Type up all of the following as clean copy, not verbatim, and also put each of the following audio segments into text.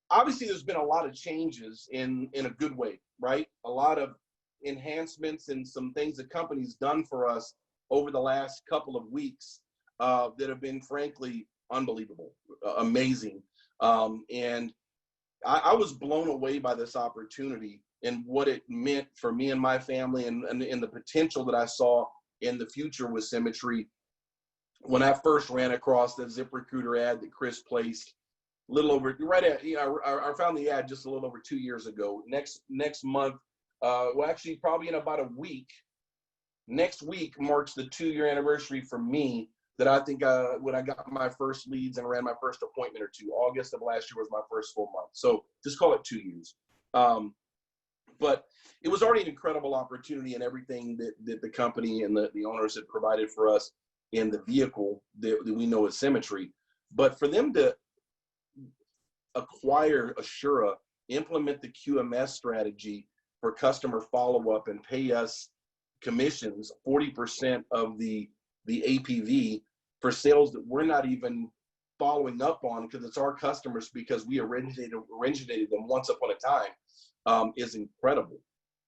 obviously there's been a lot of changes in a good way, right? A lot of enhancements and some things the company's done for us over the last couple of weeks that have been frankly unbelievable, amazing. And I was blown away by this opportunity and what it meant for me and my family, and the potential that I saw in the future with Symmetry when I first ran across the ZipRecruiter ad that Chris placed I found the ad just a little over 2 years ago. Next month, well, actually probably in about a week, next week marks the 2-year anniversary for me that I think when I got my first leads and ran my first appointment or two. August of last year was my first full month. So just call it 2 years. But it was already an incredible opportunity, and everything that the company and the owners had provided for us in the vehicle that we know as Symmetry. But for them to acquire Assura, implement the QMS strategy for customer follow-up, and pay us commissions, 40% of the APV for sales that we're not even following up on because it's our customers, because we originated them once upon a time, is incredible.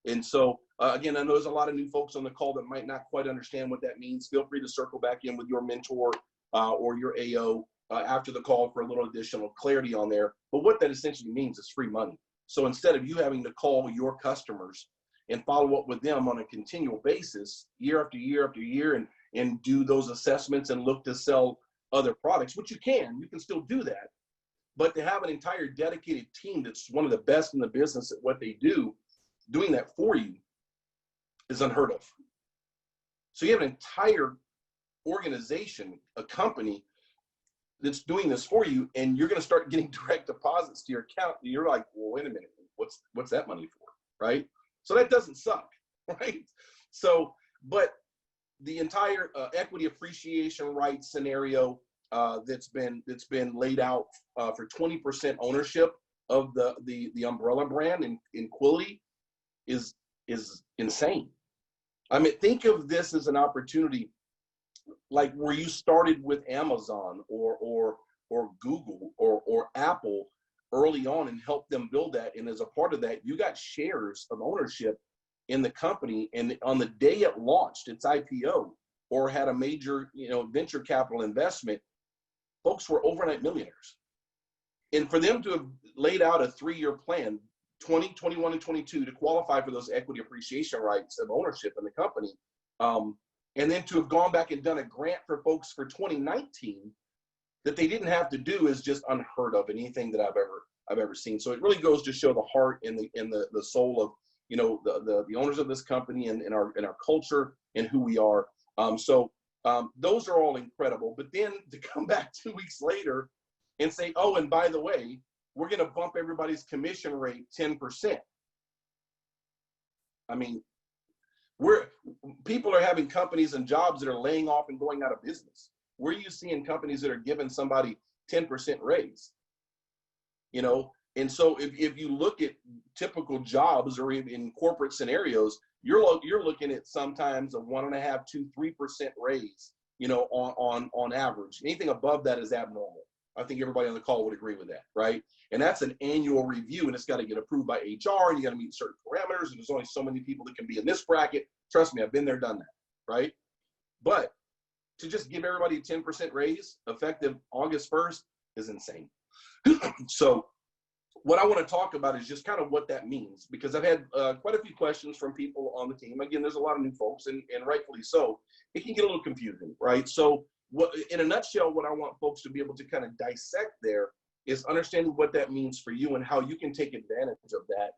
And so again, I know there's a lot of new folks on the call that might not quite understand what that means. Feel free to circle back in with your mentor or your AO after the call for a little additional clarity on there. But what that essentially means is free money. So instead of you having to call your customers and follow up with them on a continual basis, year after year after year, and do those assessments and look to sell other products, which you can still do that. But to have an entire dedicated team that's one of the best in the business at what they do, doing that for you is unheard of. So you have an entire organization, a company that's doing this for you, and you're going to start getting direct deposits to your account. And you're like, well, wait a minute, what's that money for, right? So that doesn't suck, right? So, but the entire equity appreciation rights scenario that's been laid out for 20% ownership of the umbrella brand in Quility is insane. I mean, think of this as an opportunity like where you started with Amazon or Google or Apple early on and helped them build that. And as a part of that, you got shares of ownership in the company. And on the day it launched its IPO or had a major, venture capital investment, folks were overnight millionaires. And for them to have laid out a 3-year plan, 20, 21, and 22, to qualify for those equity appreciation rights of ownership in the company, and then to have gone back and done a grant for folks for 2019 that they didn't have to do is just unheard of in anything that I've ever seen. So it really goes to show the heart and the soul of the owners of this company and our culture and who we are. Those are all incredible. But then to come back 2 weeks later and say, oh, and by the way, we're going to bump everybody's commission rate 10%. I mean, people are having companies and jobs that are laying off and going out of business. Where are you seeing companies that are giving somebody 10% raise? And so if you look at typical jobs or in corporate scenarios, you're looking at sometimes a 1.5%, 2%, 3% raise, on average. Anything above that is abnormal. I think everybody on the call would agree with that, right? And that's an annual review, and it's got to get approved by HR, and you got to meet certain parameters, and there's only so many people that can be in this bracket. Trust me, I've been there, done that, right? But to just give everybody a 10% raise effective August 1st is insane. So what I want to talk about is just kind of what that means, because I've had quite a few questions from people on the team. Again, there's a lot of new folks, and rightfully so. It can get a little confusing, right? So in a nutshell, what I want folks to be able to kind of dissect there is understanding what that means for you and how you can take advantage of that.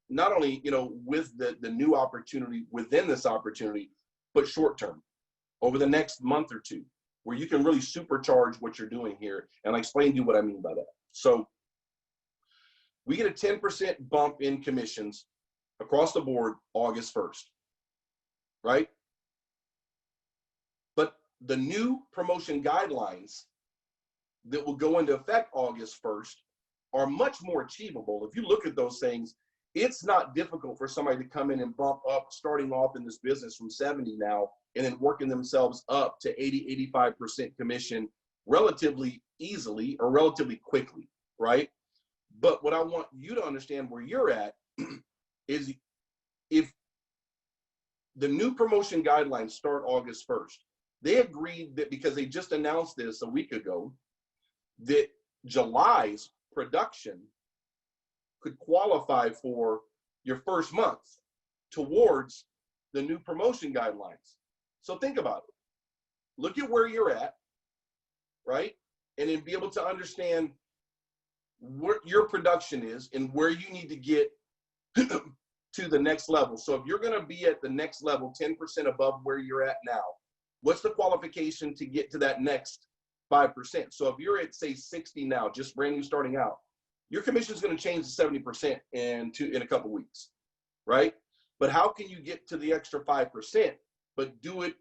Not only, with the new opportunity within this opportunity, but short term, over the next month or two, where you can really supercharge what you're doing here. And I'll explain to you what I mean by that. So we get a 10% bump in commissions across the board August 1st, right? But the new promotion guidelines that will go into effect August 1st are much more achievable. If you look at those things, it's not difficult for somebody to come in and bump up, starting off in this business from 70 now, and then working themselves up to 80, 85% commission relatively easily or relatively quickly. right? But what I want you to understand where you're at is if the new promotion guidelines start August 1st, they agreed that because they just announced this a week ago, that July's production could qualify for your first month towards the new promotion guidelines. So think about it. Look at where you're at, right? And then be able to understand what your production is and where you need to get to the next level. So if you're going to be at the next level, 10% above where you're at now, what's the qualification to get to that next 5%? So if you're at, say, 60 now, just brand new starting out, your commission is going to change to 70% in a couple weeks, right? But how can you get to the extra 5%, but do it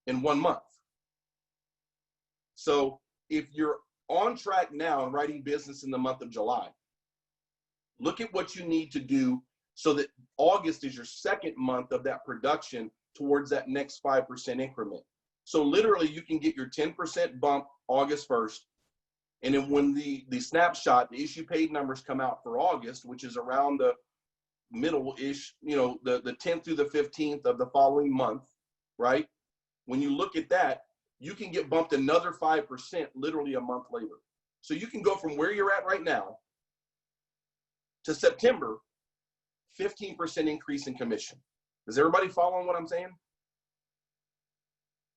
in 1 month? So if you're on track now and writing business in the month of July, look at what you need to do so that August is your second month of that production towards that next 5% increment. So literally you can get your 10% bump August 1st. And then when the snapshot, the issue paid numbers come out for August, which is around the middle-ish, the 10th through the 15th of the following month, right? When you look at that, you can get bumped another 5% literally a month later. So you can go from where you're at right now to September, 15% increase in commission. Is everybody following what I'm saying?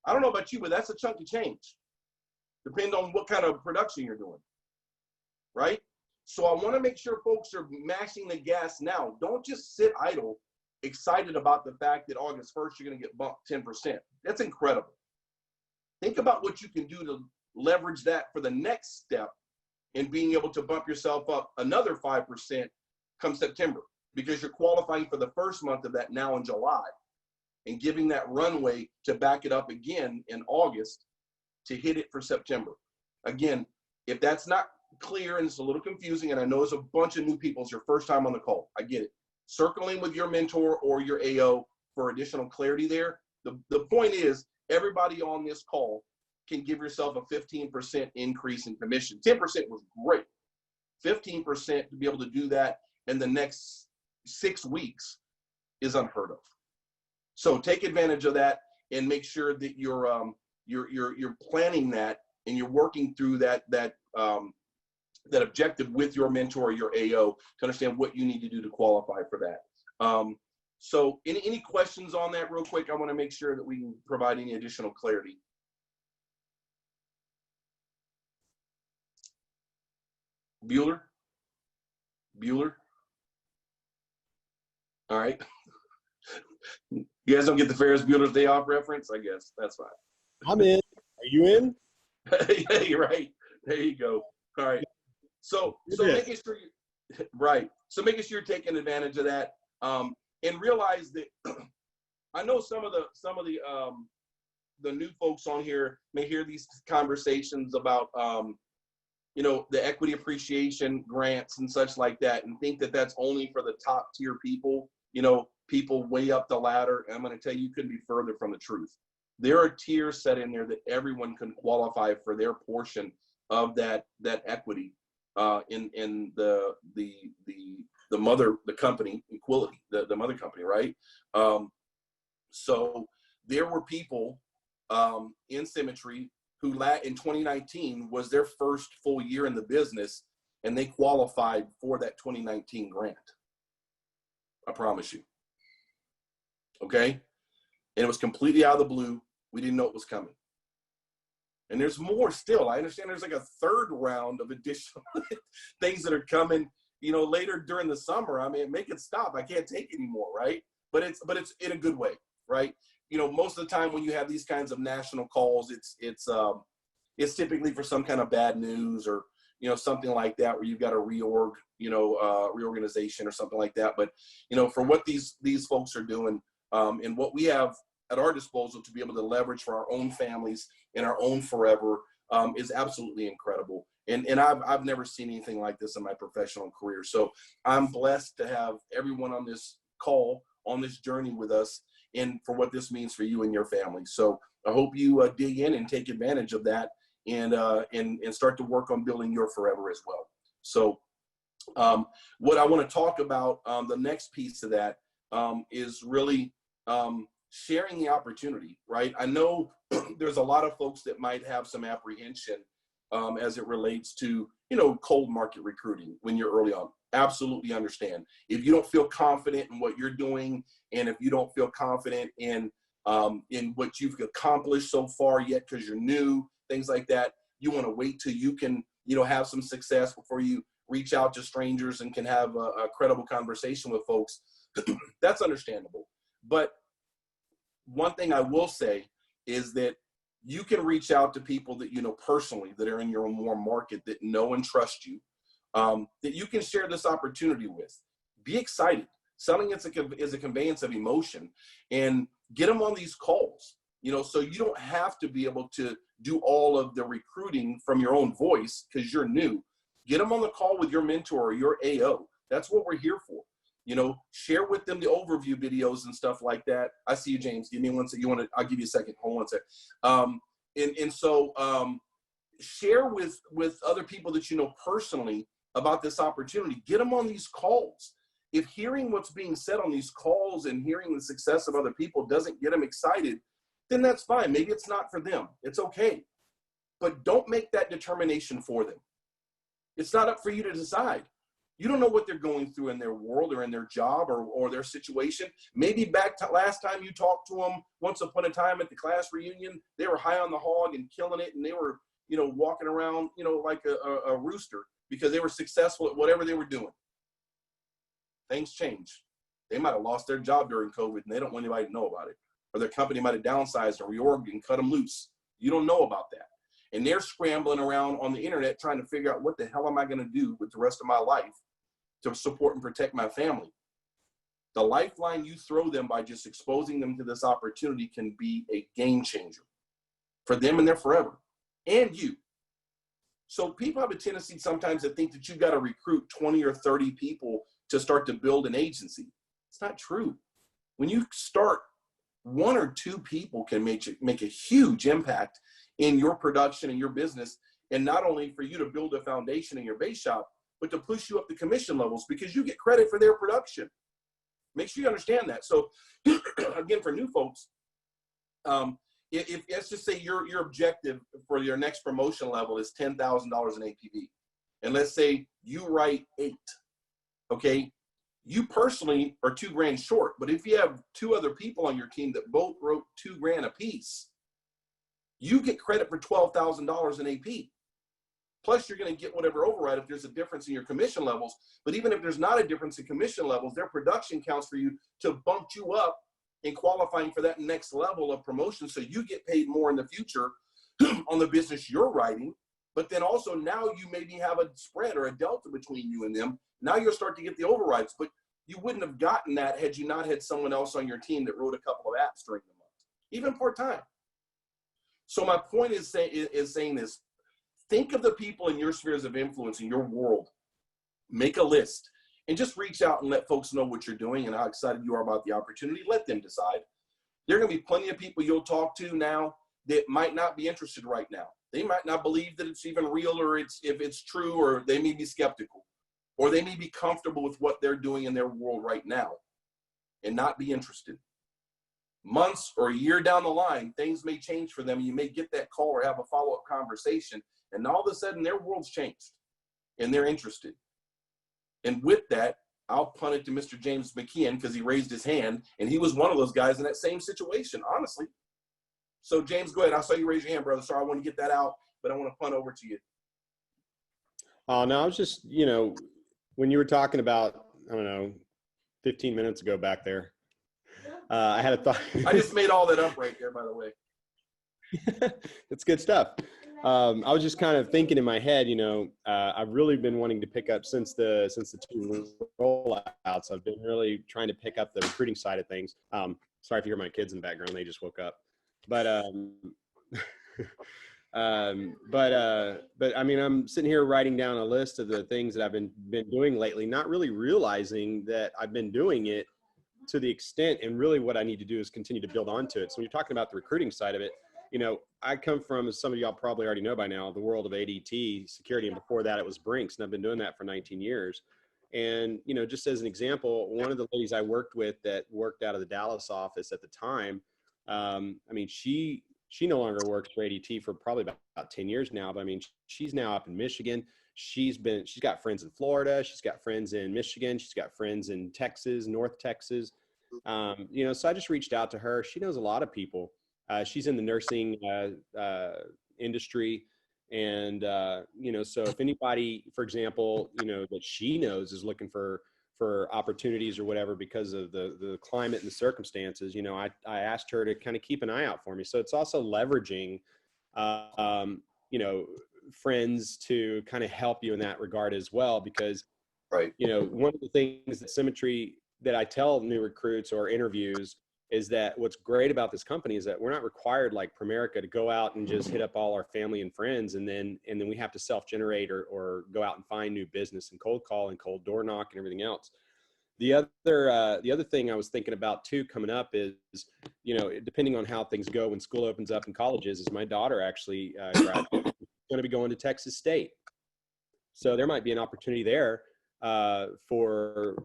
I don't know about you, but that's a chunk of change. Depending on what kind of production you're doing, right? So I want to make sure folks are mashing the gas now. Don't just sit idle, excited about the fact that August 1st, you're going to get bumped 10%. That's incredible. Think about what you can do to leverage that for the next step in being able to bump yourself up another 5% come September, because you're qualifying for the first month of that now in July and giving that runway to back it up again in August to hit it for September. Again, if that's not clear and it's a little confusing, and I know there's a bunch of new people, it's your first time on the call, I get it. Circling with your mentor or your AO for additional clarity there. The point is, everybody on this call can give yourself a 15% increase in commission. 10% was great. 15% to be able to do that in the next 6 weeks is unheard of. So take advantage of that and make sure that you're planning that and you're working through that objective with your mentor or your AO to understand what you need to do to qualify for that. So any questions on that real quick? I want to make sure that we can provide any additional clarity. Bueller? All right. You guys don't get the Ferris Bueller's Day Off reference? I guess that's fine. I'm in. Are you in? Yeah, you're right. There you go. All right. So making sure So making sure you're taking advantage of that. And realize that I know some of the new folks on here may hear these conversations about the equity appreciation grants and such like that, and think that that's only for the top tier people, people way up the ladder. And I'm going to tell you, you couldn't be further from the truth. There are tiers set in there that everyone can qualify for their portion of that equity in the company Equality, the mother company, right? So there were people in Symmetry who in 2019 was their first full year in the business, and they qualified for that 2019 grant. I promise you. Okay? And it was completely out of the blue. We didn't know it was coming. And there's more still. I understand there's like a third round of additional things that are coming, later during the summer. I mean, make it stop. I can't take anymore, right? But it's in a good way, right? Most of the time when you have these kinds of national calls, it's typically for some kind of bad news or, something like that, where you've got a reorganization or something like that. But, for what these folks are doing, and what we have at our disposal to be able to leverage for our own families and our own forever, is absolutely incredible. And I've never seen anything like this in my professional career. So I'm blessed to have everyone on this call, on this journey with us, and for what this means for you and your family. So I hope you dig in and take advantage of that, and start to work on building your forever as well. So what I want to talk about, the next piece of that is really sharing the opportunity, right? I know there's a lot of folks that might have some apprehension as it relates to, cold market recruiting when you're early on. Absolutely understand. If you don't feel confident in what you're doing, and if you don't feel confident in what you've accomplished so far yet because you're new, things like that, you want to wait till you can, have some success before you reach out to strangers and can have a credible conversation with folks. That's understandable. But one thing I will say is that you can reach out to people that you know personally that are in your warm market that know and trust you, that you can share this opportunity with. Be excited. Selling is a conveyance of emotion, and get them on these calls, so you don't have to be able to do all of the recruiting from your own voice because you're new. Get them on the call with your mentor or your AO. That's what we're here for. Share with them the overview videos and stuff like that. I see you, James. Give me one second. I'll give you a second. Hold on one second. So share with other people that you know personally about this opportunity. Get them on these calls. If hearing what's being said on these calls and hearing the success of other people doesn't get them excited, then that's fine. Maybe it's not for them. It's okay. But don't make that determination for them. It's not up for you to decide. You don't know what they're going through in their world or in their job or their situation. Maybe back to last time you talked to them, once upon a time at the class reunion, they were high on the hog and killing it, and they were, walking around, like a rooster because they were successful at whatever they were doing. Things change. They might have lost their job during COVID and they don't want anybody to know about it. Or their company might have downsized or reorged and cut them loose. You don't know about that. And they're scrambling around on the internet trying to figure out what the hell am I going to do with the rest of my life to support and protect my family. The lifeline you throw them by just exposing them to this opportunity can be a game changer for them and their forever, and you. So people have a tendency sometimes to think that you've got to recruit 20 or 30 people to start to build an agency. It's not true. When you start, one or two people can make a huge impact in your production and your business, and not only for you to build a foundation in your base shop, but to push you up the commission levels because you get credit for their production. Make sure you understand that. So again, for new folks, if let's just say your objective for your next promotion level is $10,000 in APV, and let's say you write 8, okay, you personally are $2,000 short. But if you have 2 other people on your team that both wrote $2,000 a piece, you get credit for $12,000 in AP. Plus, you're going to get whatever override if there's a difference in your commission levels. But even if there's not a difference in commission levels, their production counts for you to bump you up in qualifying for that next level of promotion. So you get paid more in the future on the business you're writing. But then also now you maybe have a spread or a delta between you and them. Now you'll start to get the overrides. But you wouldn't have gotten that had you not had someone else on your team that wrote a couple of apps during the month, even part-time. So my point is saying this. Think of the people in your spheres of influence in your world. Make a list and just reach out and let folks know what you're doing and how excited you are about the opportunity. Let them decide. There are going to be plenty of people you'll talk to now that might not be interested right now. They might not believe that it's even real or if it's true, or they may be skeptical, or they may be comfortable with what they're doing in their world right now and not be interested. Months or a year down the line, things may change for them. You may get that call or have a follow-up conversation, and all of a sudden their world's changed and they're interested. And with that, I'll punt it to Mr. James McKeon because he raised his hand, and he was one of those guys in that same situation, honestly. So James, go ahead. I saw you raise your hand, brother. Sorry, I want to get that out, but I want to punt over to you. No, I was just, when you were talking about, 15 minutes ago back there, I had a thought. I just made all that up right there, by the way. It's good stuff. I was just kind of thinking in my head, I've really been wanting to pick up since the 2 rollouts. I've been really trying to pick up the recruiting side of things. Sorry if you hear my kids in the background; they just woke up. But I mean, I'm sitting here writing down a list of the things that I've been doing lately, not really realizing that I've been doing it to the extent, and really what I need to do is continue to build onto it. So when you're talking about the recruiting side of it, you know, I come from, as some of y'all probably already know by now, the world of ADT security. And before that, it was Brinks. And I've been doing that for 19 years. And, you know, just as an example, one of the ladies I worked with that worked out of the Dallas office at the time, I mean, she no longer works for ADT for probably about 10 years now. But I mean, she's now up in Michigan. She's got friends in Florida. She's got friends in Michigan. She's got friends in Texas, North Texas. You know, so I just reached out to her. She knows a lot of people. She's in the nursing industry. And, you know, so if anybody, for example, you know, that she knows is looking for opportunities or whatever, because of the climate and the circumstances, you know, I asked her to kind of keep an eye out for me. So it's also leveraging, you know, friends to kind of help you in that regard as well, because, Right. you know, one of the things that Symmetry that I tell new recruits or interviews is that what's great about this company is that we're not required like Primerica to go out and just hit up all our family and friends and then we have to self-generate or go out and find new business and cold call and cold door knock and everything else. The other thing I was thinking about too coming up is, you know, depending on how things go when school opens up in colleges, is my daughter actually going to be going to Texas State. So there might be an opportunity there for,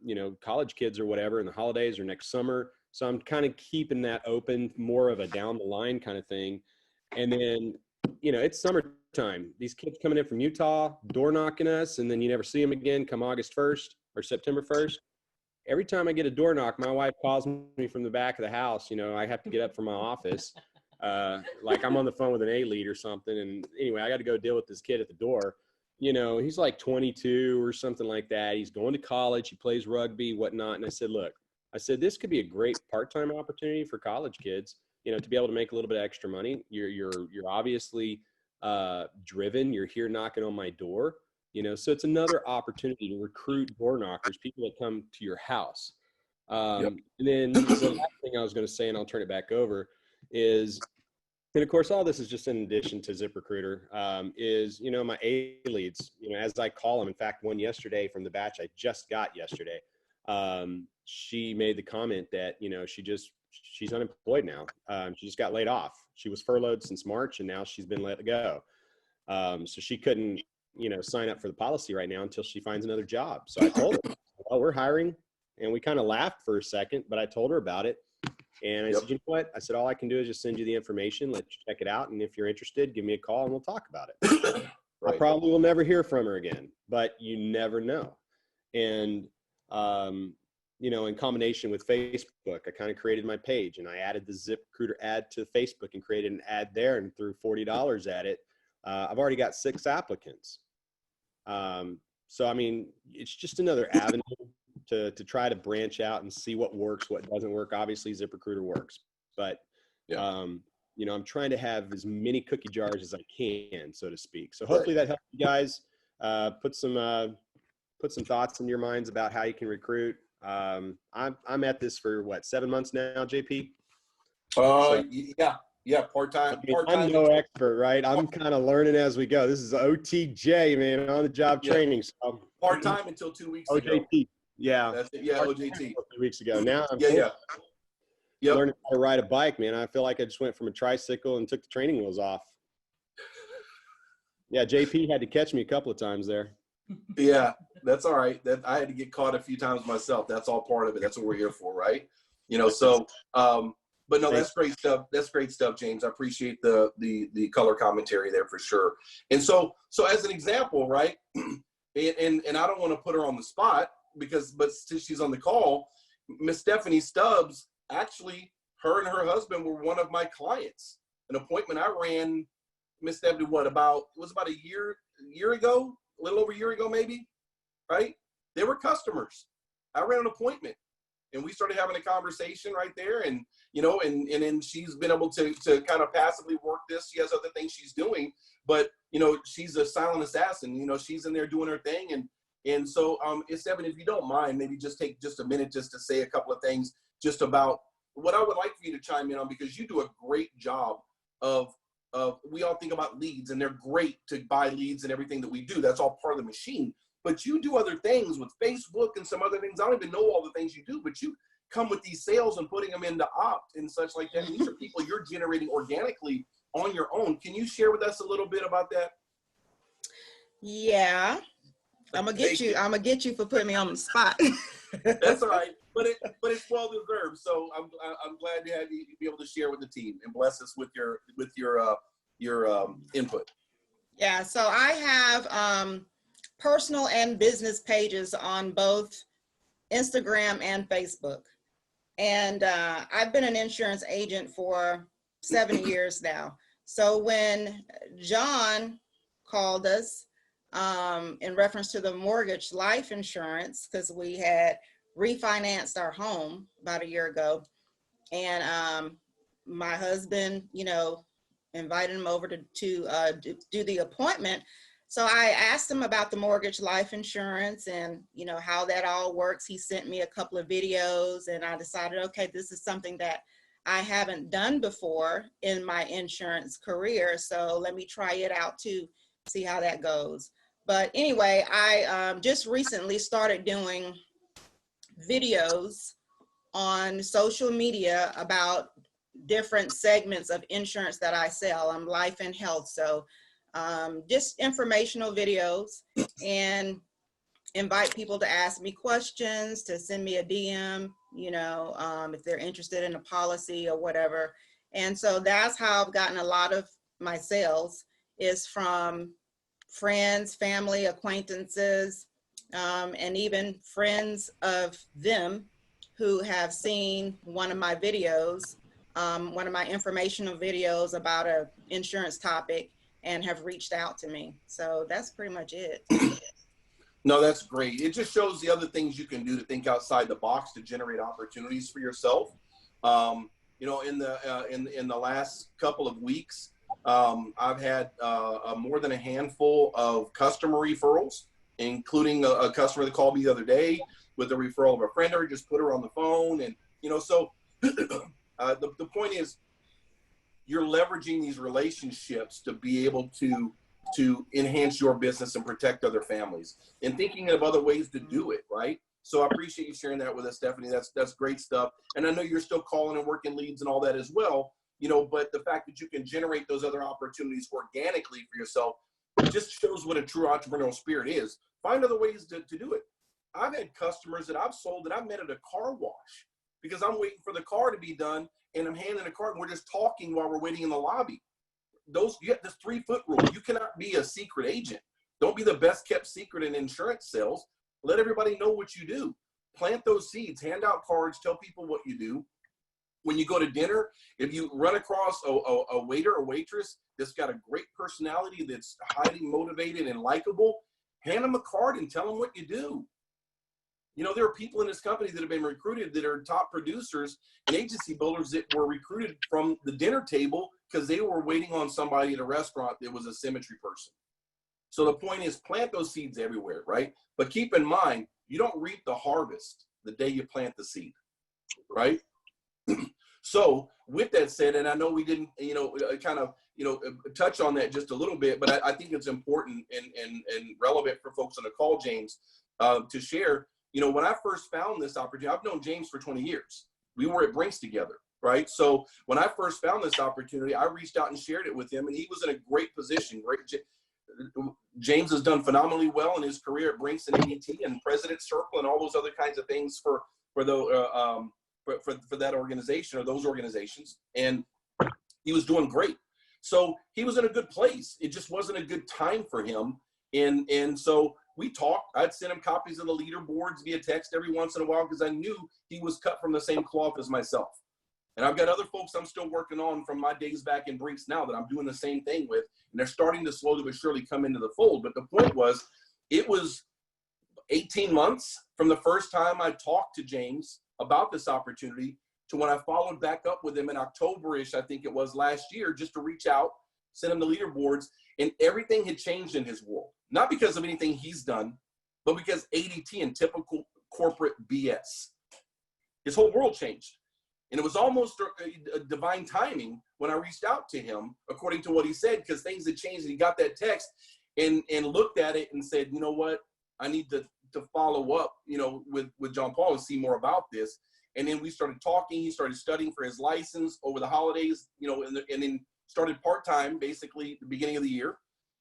you know, college kids or whatever in the holidays or next summer. So I'm kind of keeping that open, more of a down the line kind of thing. And then, you know, it's summertime. These kids coming in from Utah, door knocking us, and then you never see them again come August 1st or September 1st. Every time I get a door knock, my wife calls me from the back of the house. You know, I have to get up from my office. Like I'm on the phone with an A-lead or something. And anyway, I got to go deal with this kid at the door. You know, he's like 22 or something like that. He's going to college. He plays rugby, whatnot. And I said, look, this could be a great part-time opportunity for college kids, you know, to be able to make a little bit of extra money. You're obviously driven. You're here knocking on my door, you know, so it's another opportunity to recruit door knockers, people that come to your house. Yep. And then the last thing I was going to say, and I'll turn it back over, is, and of course, all this is just in addition to ZipRecruiter, is, you know, my A-leads, you know, as I call them. In fact, one yesterday from the batch I just got yesterday, she made the comment that, you know, she's unemployed now. She just got laid off. She was furloughed since March and now she's been let go. So she couldn't, you know, sign up for the policy right now until she finds another job. So I told her, well, we're hiring. And we kind of laughed for a second, but I told her about it. And I said, you know what? I said, all I can do is just send you the information, let you check it out. And if you're interested, give me a call and we'll talk about it. Right. I probably will never hear from her again, but you never know. And, you know, in combination with Facebook, I kind of created my page and I added the ZipRecruiter ad to Facebook and created an ad there and threw $40 at it. I've already got 6 applicants. So, I mean, it's just another avenue to try to branch out and see what works, what doesn't work. Obviously ZipRecruiter works, but, you know, I'm trying to have as many cookie jars as I can, so to speak. So hopefully that helps you guys put some thoughts in your minds about how you can recruit. I'm at this for what, 7 months now, JP? Yeah, part-time. I'm no expert, right? I'm kind of learning as we go. This is OTJ, man, on the job training. So part-time until 2 weeks ago. OJT. Yeah. That's it. Yeah, OJT. 2 weeks ago. Now I'm learning how to ride a bike, man. I feel like I just went from a tricycle and took the training wheels off. Yeah, JP had to catch me a couple of times there. Yeah, that's all right. That I had to get caught a few times myself. That's all part of it. That's what we're here for, right? You know, so but no, that's great stuff. That's great stuff, James. I appreciate the color commentary there for sure. And so as an example, right? And I don't want to put her on the spot but since she's on the call, Miss Stephanie Stubbs, actually, her and her husband were one of my clients. An appointment I ran, Miss Stephanie, it was about a year ago, a little over a year ago, maybe, right? They were customers. I ran an appointment and we started having a conversation right there. And, you know, and then she's been able to kind of passively work this. She has other things she's doing, but, you know, she's a silent assassin. You know, she's in there doing her thing. And so, Stephanie, if you don't mind, maybe just take just a minute just to say a couple of things just about what I would like for you to chime in on, because you do a great job of we all think about leads and they're great to buy leads and everything that we do. That's all part of the machine. But you do other things with Facebook and some other things. I don't even know all the things you do, but come with these sales and putting them into opt and such like that. And these are people you're generating organically on your own. Can you share with us a little bit about that? Yeah, I'm gonna get you. I'm gonna get you for putting me on the spot. That's all right, but it's well deserved. So I'm glad to have you be able to share with the team and bless us with your input. Yeah, so I have personal and business pages on both Instagram and Facebook, and I've been an insurance agent for 7 years now. So when John called us in reference to the mortgage life insurance, because we had refinanced our home about a year ago, and my husband, invited him over to do the appointment. So I asked him about the mortgage life insurance and how that all works. He sent me a couple of videos, and I decided, okay, this is something that I haven't done before in my insurance career, so let me try it out to see how that goes. But anyway, I just recently started doing videos on social media about different segments of insurance that I sell. I'm life and health, so just informational videos, and invite people to ask me questions, to send me a DM, if they're interested in a policy or whatever. And so that's how I've gotten a lot of my sales, is from friends, family, acquaintances, and even friends of them who have seen one of my videos, one of my informational videos about an insurance topic, and have reached out to me. So that's pretty much it. No, that's great. It just shows the other things you can do to think outside the box to generate opportunities for yourself. In the last couple of weeks, I've had more than a handful of customer referrals, including a customer that called me the other day with a referral of a friend, or just put her on the phone. And, so the point is, you're leveraging these relationships to be able to enhance your business and protect other families, and thinking of other ways to do it, right? So I appreciate you sharing that with us, Stephanie. That's great stuff. And I know you're still calling and working leads and all that as well, but the fact that you can generate those other opportunities organically for yourself just shows what a true entrepreneurial spirit is. Find other ways to do it. I've had customers that I've sold that I've met at a car wash because I'm waiting for the car to be done, and I'm handing a card and we're just talking while we're waiting in the lobby. You have this 3-foot rule. You cannot be a secret agent. Don't be the best kept secret in insurance sales. Let everybody know what you do. Plant those seeds, hand out cards, tell people what you do. When you go to dinner, if you run across a waiter or waitress that's got a great personality, that's highly motivated and likable, hand them a card and tell them what you do. There are people in this company that have been recruited that are top producers and agency builders that were recruited from the dinner table because they were waiting on somebody at a restaurant that was a symmetry person. So the point is, plant those seeds everywhere, right? But keep in mind, you don't reap the harvest the day you plant the seed, right? So with that said, and I know we didn't, touch on that just a little bit, but I think it's important and relevant for folks on the call, James, to share. When I first found this opportunity, I've known James for 20 years. We were at Brinks together, right? So when I first found this opportunity, I reached out and shared it with him, and he was in a great position. James has done phenomenally well in his career at Brinks and ADT and President's Circle and all those other kinds of things for that organization or those organizations, and he was doing great. So he was in a good place. It just wasn't a good time for him, and so we talked. I'd send him copies of the leaderboards via text every once in a while because I knew he was cut from the same cloth as myself. And I've got other folks I'm still working on from my days back in Brinks now that I'm doing the same thing with, and they're starting to slowly but surely come into the fold. But the point was, it was 18 months from the first time I talked to James about this opportunity to when I followed back up with him in October-ish, I think it was last year, just to reach out, send him the leaderboards, and everything had changed in his world. Not because of anything he's done, but because ADT and typical corporate BS. His whole world changed. And it was almost a divine timing when I reached out to him, according to what he said, because things had changed, and he got that text and looked at it and said, you know what, I need to follow up, with John Paul and see more about this. And then we started talking. He started studying for his license over the holidays, you know, and then started part-time basically at the beginning of the year.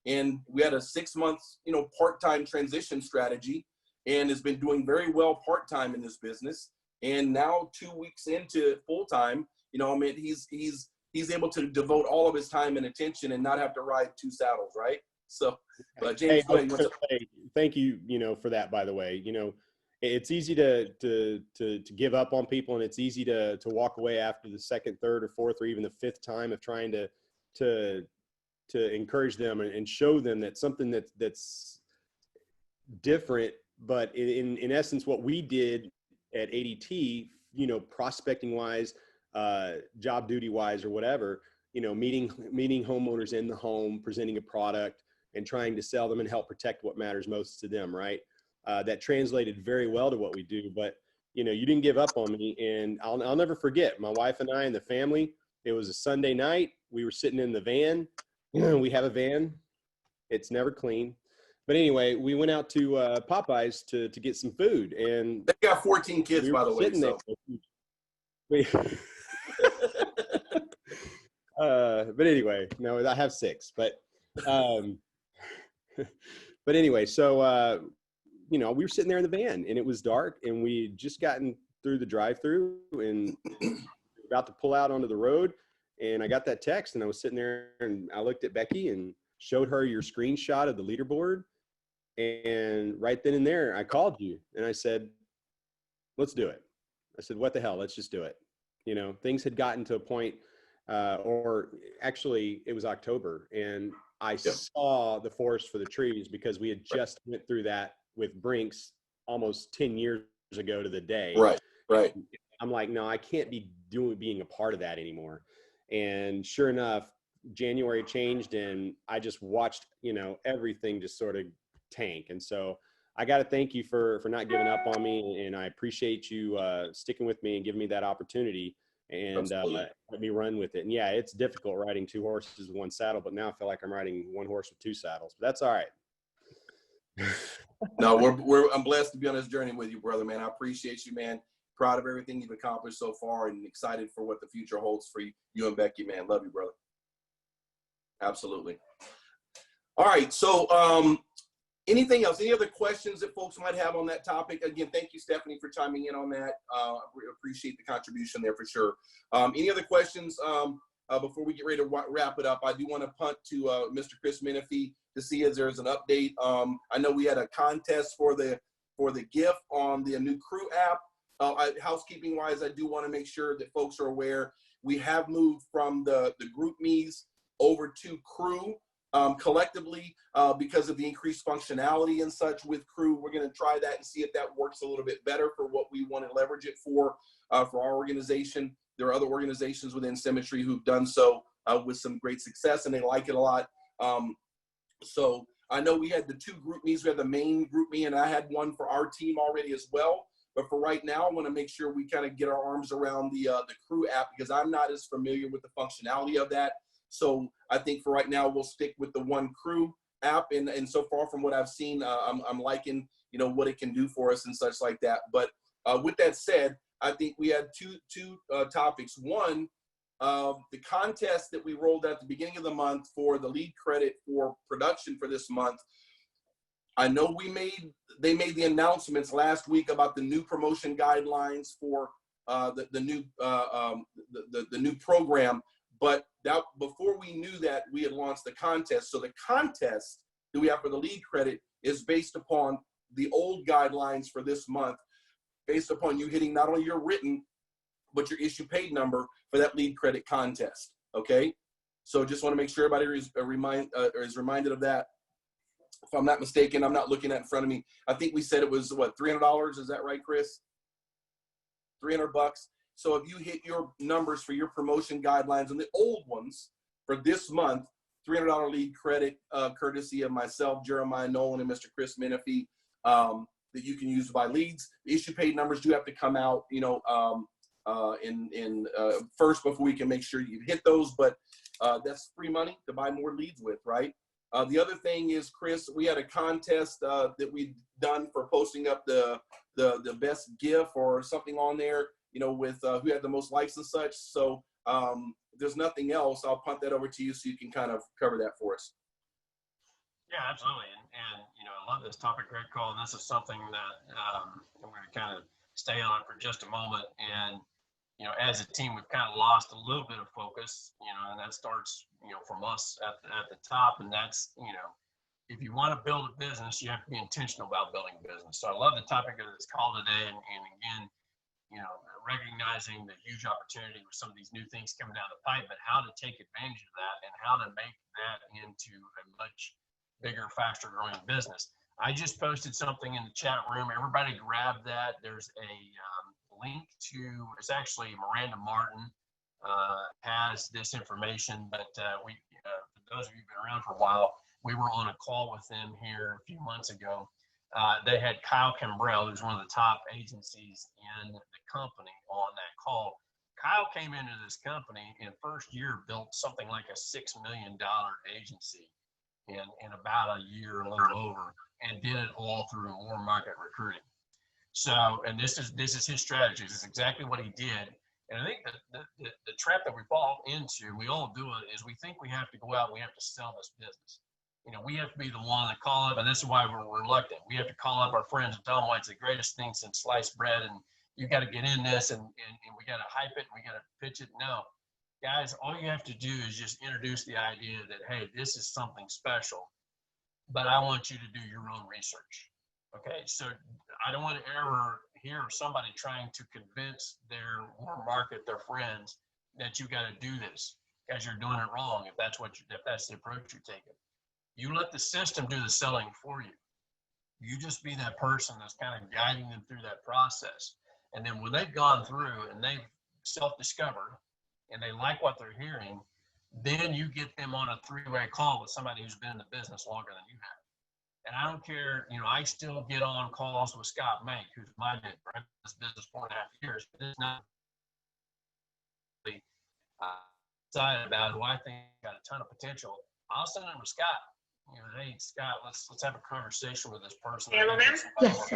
And we had a 6 months, you know, part-time transition strategy, and has been doing very well part-time in this business. And now 2 weeks into full-time, you know, I mean, he's able to devote all of his time and attention and not have to ride 2 saddles, right? So, James, hey, go ahead. thank you, you know, for that, by the way. You know, it's easy to give up on people, and it's easy to walk away after the second, third, or fourth, or even the 5th time of trying to encourage them and show them that something that's different. But in essence, what we did at ADT, you know, prospecting wise, job duty wise, or whatever, you know, meeting homeowners in the home, presenting a product, and trying to sell them and help protect what matters most to them, right? That translated very well to what we do. But, you know, you didn't give up on me, and I'll never forget my wife and I and the family. It was a Sunday night. We were sitting in the van. We have a van. It's never clean. But anyway, we went out to Popeyes to get some food, and they got 14 kids, by the way. So. But anyway, no, I have 6. But but anyway, so you know, we were sitting there in the van, and it was dark, and we had just gotten through the drive-through and about to pull out onto the road. And I got that text, and I was sitting there, and I looked at Becky and showed her your screenshot of the leaderboard. And right then and there, I called you, and I said, let's do it. I said, what the hell? Let's just do it. You know, things had gotten to a point, or actually it was October, and I saw the forest for the trees, because we had just went through that with Brinks almost 10 years ago to the day. Right. I'm like, no, I can't be being a part of that anymore. And sure enough, January changed, and I just watched, you know, everything just sort of tank. And so I got to thank you for not giving up on me, and I appreciate you sticking with me and giving me that opportunity, and let me run with it. And yeah, it's difficult riding 2 horses with 1 saddle, but now I feel like I'm riding 1 horse with 2 saddles, but that's all right. No, I'm blessed to be on this journey with you, brother, man. I appreciate you, man. Proud of everything you've accomplished so far, and excited for what the future holds for you and Becky, man. Love you, brother. Absolutely. All right. So, anything else? Any other questions that folks might have on that topic? Again, thank you, Stephanie, for chiming in on that. We appreciate the contribution there for sure. Any other questions before we get ready to wrap it up? I do want to punt to Mr. Chris Menifee to see if there's an update. I know we had a contest for the gift on the new Crew app. Housekeeping wise, I do want to make sure that folks are aware we have moved from the group me's over to Crew. Collectively, because of the increased functionality and such with Crew, we're going to try that and see if that works a little bit better for what we want to leverage it for our organization. There are other organizations within Symmetry who've done so with some great success, and they like it a lot. So I know we had the 2 group me's. We had the main group me, and I had one for our team already as well. But for right now, I want to make sure we kind of get our arms around the Crew app, because I'm not as familiar with the functionality of that. So I think for right now, we'll stick with the one Crew app. And so far from what I've seen, I'm liking, you know, what it can do for us and such like that. But with that said, I think we had two topics. One, the contest that we rolled out at the beginning of the month for the lead credit for production for this month. I know they made the announcements last week about the new promotion guidelines for the new program. But that before we knew that, we had launched the contest. So the contest that we have for the lead credit is based upon the old guidelines for this month, based upon you hitting not only your written, but your issue paid number for that lead credit contest. Okay. So just want to make sure everybody is reminded of that. If I'm not mistaken, I'm not looking at it in front of me. I think we said it was what, $300. Is that right, Chris? $300. So if you hit your numbers for your promotion guidelines and the old ones for this month, $300 lead credit, courtesy of myself, Jeremiah Nolan, and Mr. Chris Menifee, that you can use to buy leads. The issue paid numbers do have to come out, you know, first before we can make sure you hit those. But that's free money to buy more leads with, right? The other thing is, Chris, we had a contest that we'd done for posting up the best GIF or something on there. with who had the most likes and such. So if there's nothing else, I'll punt that over to you so you can kind of cover that for us. Yeah, absolutely. And I love this topic, Greg Cole. And this is something that I'm going to kind of stay on for just a moment. And, as a team, we've kind of lost a little bit of focus, and that starts, from us at the top. And that's, if you want to build a business, you have to be intentional about building a business. So I love the topic of this call today. And again, recognizing the huge opportunity with some of these new things coming down the pipe, but how to take advantage of that and how to make that into a much bigger, faster growing business. I just posted something in the chat room. Everybody grab that. There's a link to, it's actually Miranda Martin has this information, but for those of you who've been around for a while, we were on a call with them here a few months ago. They had Kyle Kimbrell, who's one of the top agencies in the company, on that call. Kyle came into this company in first year, built something like a $6 million agency in about a year, a little over, and did it all through more market recruiting. So, and this is his strategy. This is exactly what he did. And I think that the trap that we fall into, we all do it, is we think we have to go out and we have to sell this business. We have to be the one that call up, and this is why we're reluctant. We have to call up our friends and tell them why it's the greatest thing since sliced bread, and you got to get in this, and we got to hype it, and we got to pitch it. No, guys, all you have to do is just introduce the idea that, hey, this is something special, but I want you to do your own research. Okay, so I don't want to ever hear of somebody trying to convince their market, their friends, that you got to do this, because you're doing it wrong if that's the approach you're taking. You let the system do the selling for you. You just be that person that's kind of guiding them through that process. And then when they've gone through and they've self-discovered and they like what they're hearing, then you get them on a three-way call with somebody who's been in the business longer than you have. And I don't care, I still get on calls with Scott Mank, who's my mentor. I've been in this business 4.5 years. But it's not really excited about who I think got a ton of potential. I'll send them to Scott. Hey, Scott, let's have a conversation with this person. Hello, ma'am? Yes.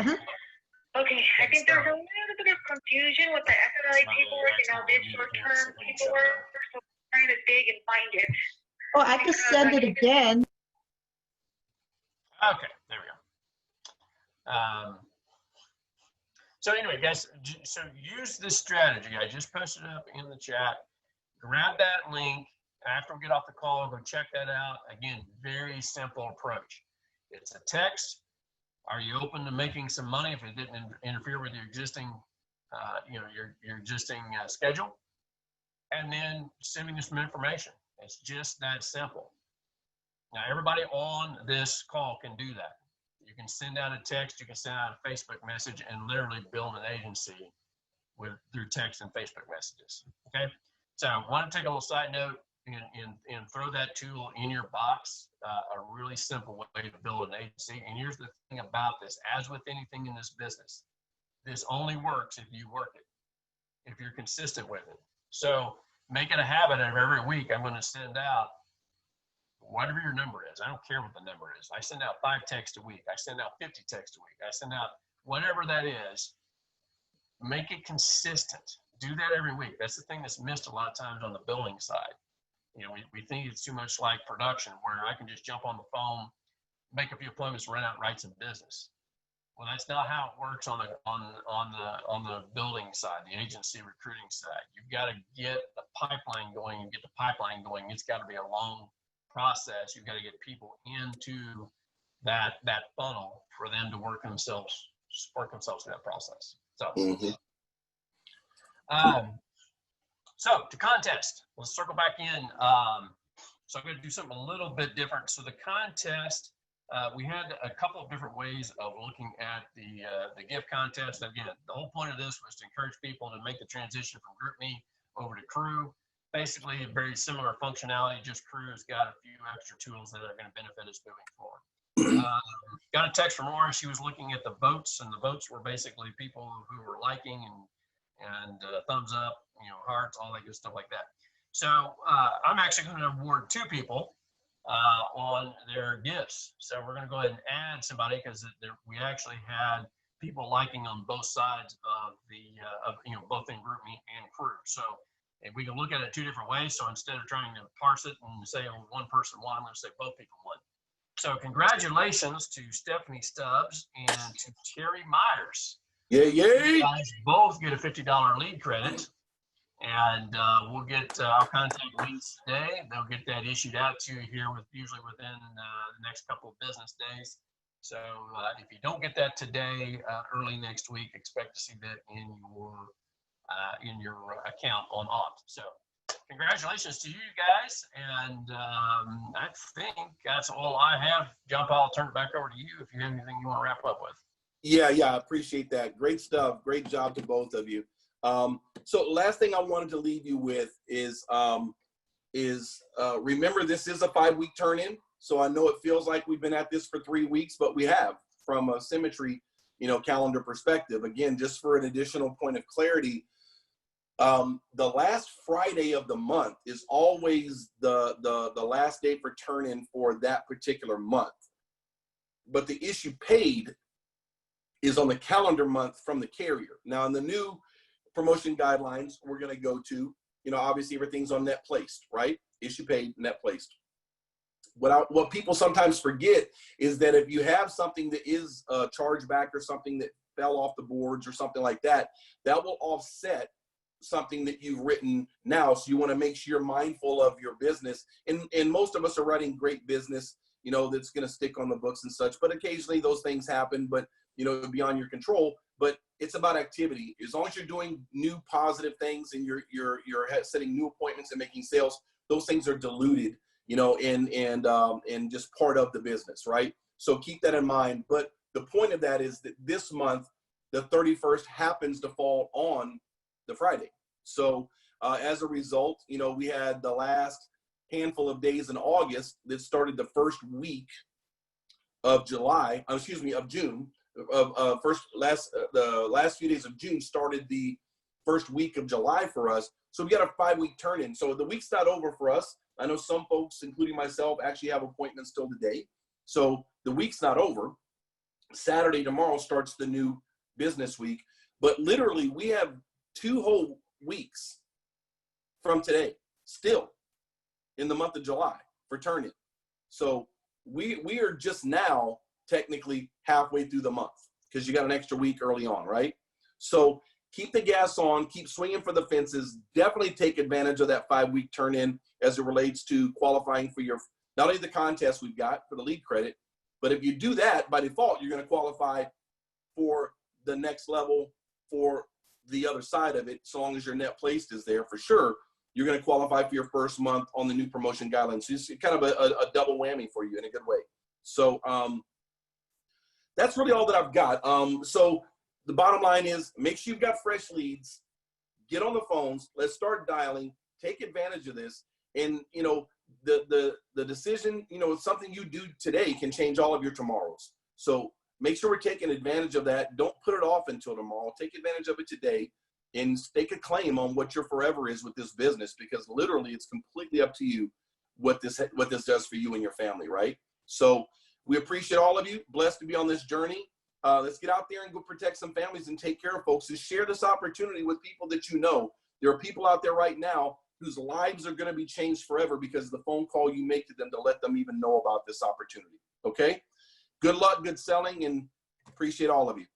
Okay, I think there's a little bit of confusion with the FLA paperwork and all this short-term paperwork, so I'm trying to dig and find it. Oh, I can send it again. Okay, there we go. So anyway, guys, so use this strategy. I just posted it up in the chat. Grab that link. After we get off the call, go check that out. Again, very simple approach. It's a text. Are you open to making some money if it didn't interfere with your existing, your existing schedule? And then sending you some information. It's just that simple. Now, everybody on this call can do that. You can send out a text, you can send out a Facebook message, and literally build an agency through text and Facebook messages. Okay. So I want to take a little side note and throw that tool in your box. A really simple way to build an agency. And here's the thing about this: as with anything in this business, this only works if you work it, if you're consistent with it. So make it a habit of every week. I'm going to send out whatever your number is. I don't care what the number is. I send out 5 texts a week. I send out 50 texts a week. I send out whatever that is. Make it consistent. Do that every week. That's the thing that's missed a lot of times on the building side. We think it's too much like production, where I can just jump on the phone, make a few appointments, run out and write some business. Well, that's not how it works on the building side, the agency recruiting side. You've got to get the pipeline going and get the pipeline going. It's got to be a long process. You've got to get people into that funnel for them to work themselves through that process. So, so to contest, let's circle back in. So I'm going to do something a little bit different. So the contest, we had a couple of different ways of looking at the gift contest. Again, the whole point of this was to encourage people to make the transition from GroupMe over to Crew. Basically, a very similar functionality, just Crew's got a few extra tools that are going to benefit us moving forward. Got a text from Laura. She was looking at the votes, and the votes were basically people who were liking and thumbs up, hearts, all that good stuff like that. So I'm actually going to award 2 people on their gifts. So we're going to go ahead and add somebody, because we actually had people liking on both sides of the, both in GroupMe and Crew. So if we can look at it two different ways. So instead of trying to parse it and say, oh, one person won, I'm going to say both people won. So congratulations to Stephanie Stubbs and to Terry Myers. Yay, yay. You guys both get a $50 lead credit. And we'll get, I'll contact leads today. They'll get that issued out to you here usually within the next couple of business days. So if you don't get that today, early next week, expect to see that in your account on Opt. So congratulations to you guys. And I think that's all I have. John Paul, I'll turn it back over to you if you have anything you want to wrap up with. Yeah, I appreciate that. Great stuff. Great job to both of you. So last thing I wanted to leave you with is remember, this is a 5-week turn-in. So I know it feels like we've been at this for 3 weeks, but we have, from a Symmetry, calendar perspective. Again, just for an additional point of clarity, the last Friday of the month is always the last day for turn-in for that particular month. But the issue paid is on the calendar month from the carrier. Now, in the new promotion guidelines, we're going to go to, obviously everything's on net placed, right? Issue paid, net placed. What people sometimes forget is that if you have something that is a chargeback or something that fell off the boards or something like that, that will offset something that you've written now. So you want to make sure you're mindful of your business. And most of us are writing great business, that's going to stick on the books and such. But occasionally those things happen, but, beyond your control. But it's about activity. As long as you're doing new positive things and you're setting new appointments and making sales, those things are diluted, and just part of the business, right? So keep that in mind. But the point of that is that this month, the 31st happens to fall on the Friday. So as a result, we had the last handful of days in August that started the first week of June. The last few days of June started the first week of July for us. So we got a 5-week turn-in. So the week's not over for us. I know some folks, including myself, actually have appointments still today. So the week's not over. Saturday, tomorrow, starts the new business week. But literally, we have 2 whole weeks from today still in the month of July for turn-in. So we are just now technically halfway through the month because you got an extra week early on, right? So keep the gas on, keep swinging for the fences. Definitely take advantage of that 5-week turn-in as it relates to qualifying for your, not only the contest we've got for the lead credit, but if you do that, by default, you're going to qualify for the next level for the other side of it. So long as your net placed is there, for sure, you're going to qualify for your first month on the new promotion guidelines. So it's kind of a double whammy for you in a good way. So that's really all that I've got. So the bottom line is, make sure you've got fresh leads, get on the phones, let's start dialing, take advantage of this. And, the decision, something you do today can change all of your tomorrows. So make sure we're taking advantage of that. Don't put it off until tomorrow. Take advantage of it today and stake a claim on what your forever is with this business, because literally it's completely up to you what this does for you and your family, right? So we appreciate all of you. Blessed to be on this journey. Let's get out there and go protect some families and take care of folks, and share this opportunity with people that you know. There are people out there right now whose lives are going to be changed forever because of the phone call you make to them to let them even know about this opportunity. Okay? Good luck, good selling, and appreciate all of you.